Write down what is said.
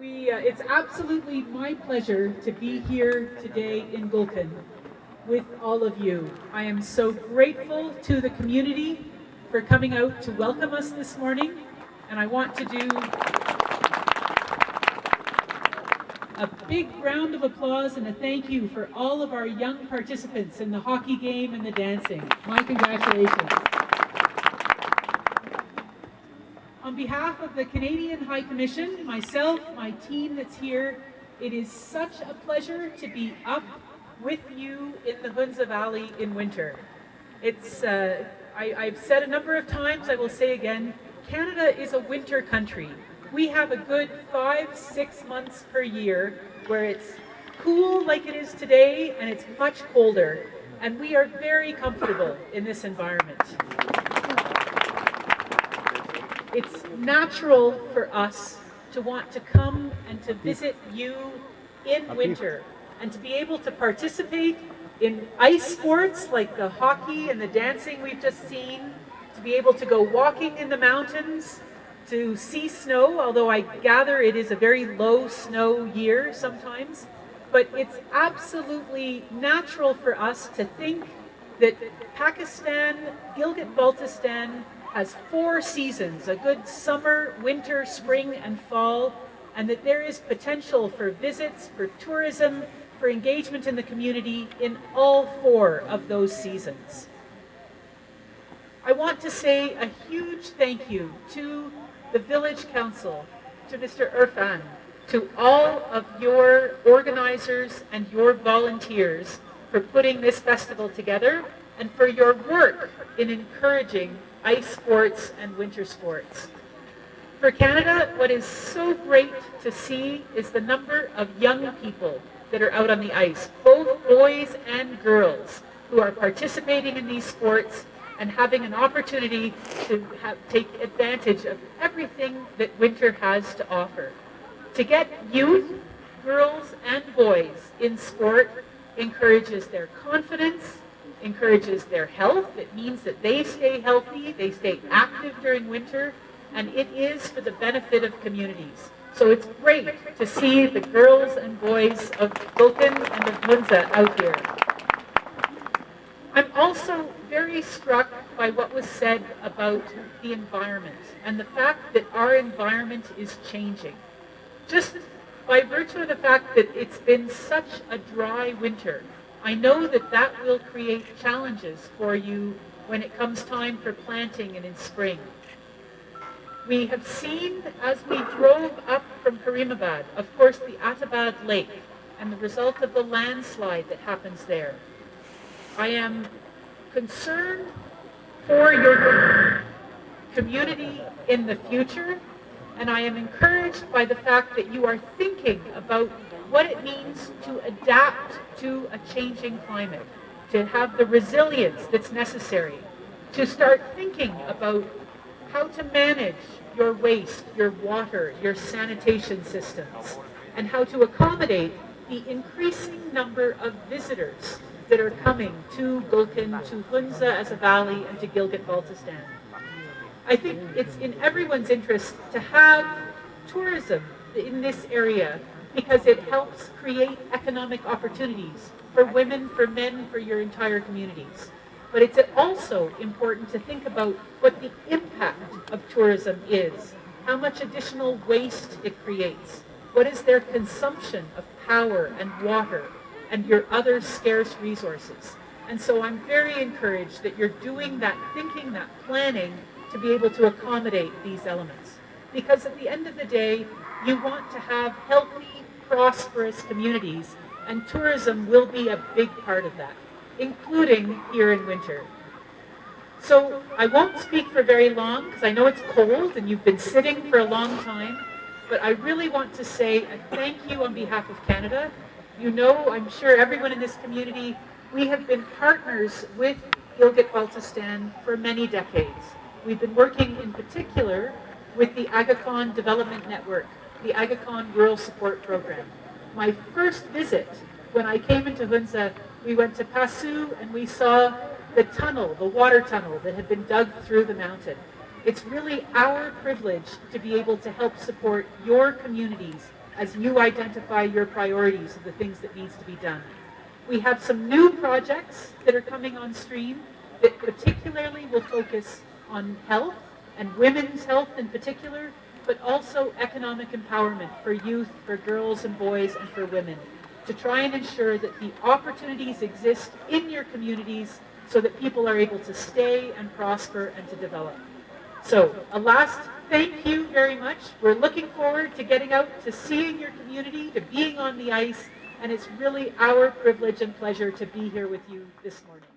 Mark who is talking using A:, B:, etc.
A: It's absolutely my pleasure to be here today in Ghulkin with all of you. I am so grateful to the community for coming out to welcome us this morning, and I want to do a big round of applause and a thank you for all of our young participants in the hockey game and the dancing. My congratulations. On behalf of the Canadian High Commission, myself, my team that's here, it is such a pleasure to be up with you in the Hunza Valley in winter. I've said a number of times, I will say again, Canada is a winter country. We have a good 5-6 months per year where it's cool like it is today and it's much colder, and we are very comfortable in this environment. It's natural for us to want to come and to visit you in winter and to be able to participate in ice sports like the hockey and the dancing we've just seen, to be able to go walking in the mountains, to see snow, although I gather it is a very low snow year sometimes. But it's absolutely natural for us to think that Pakistan, Gilgit, Baltistan, has 4 seasons, a good summer, winter, spring, and fall, and that there is potential for visits, for tourism, for engagement in the community in all 4 of those seasons. I want to say a huge thank you to the Village Council, to Mr. Irfan, to all of your organizers and your volunteers for putting this festival together and for your work in encouraging ice sports and winter sports. For Canada, what is so great to see is the number of young people that are out on the ice, both boys and girls, who are participating in these sports and having an opportunity to take advantage of everything that winter has to offer. To get youth, girls and boys in sport encourages their confidence, encourages their health. It means that they stay healthy, they stay active during winter, and it is for the benefit of communities. So it's great to see the girls and boys of Ghulkin and of Hunza out here. I'm also very struck by what was said about the environment and the fact that our environment is changing. Just by virtue of the fact that it's been such a dry winter, I know that that will create challenges for you when it comes time for planting and in spring. We have seen, as we drove up from Karimabad, of course, the Atabad Lake and the result of the landslide that happens there. I am concerned for your community in the future, and I am encouraged by the fact that you are thinking about what it means to adapt to a changing climate, to have the resilience that's necessary, to start thinking about how to manage your waste, your water, your sanitation systems, and how to accommodate the increasing number of visitors that are coming to Ghulkin, to Hunza as a valley, and to Gilgit-Baltistan. I think it's in everyone's interest to have tourism in this area because it helps create economic opportunities for women, for men, for your entire communities. But it's also important to think about what the impact of tourism is, how much additional waste it creates, what is their consumption of power and water and your other scarce resources. And so I'm very encouraged that you're doing that thinking, that planning, to be able to accommodate these elements. Because at the end of the day, you want to have healthy, prosperous communities, and tourism will be a big part of that, including here in winter. So I won't speak for very long, because I know it's cold and you've been sitting for a long time, but I really want to say a thank you on behalf of Canada. You know, I'm sure everyone in this community, we have been partners with Gilgit-Baltistan for many decades. We've been working in particular with the Aga Khan Development Network, the Aga Khan Rural Support Program. My first visit, when I came into Hunza, we went to Pasu and we saw the tunnel, the water tunnel that had been dug through the mountain. It's really our privilege to be able to help support your communities as you identify your priorities of the things that needs to be done. We have some new projects that are coming on stream that particularly will focus on health and women's health in particular, but also economic empowerment for youth, for girls and boys, and for women, to try and ensure that the opportunities exist in your communities so that people are able to stay and prosper and to develop. So, a last thank you very much. We're looking forward to getting out, to seeing your community, to being on the ice, and it's really our privilege and pleasure to be here with you this morning.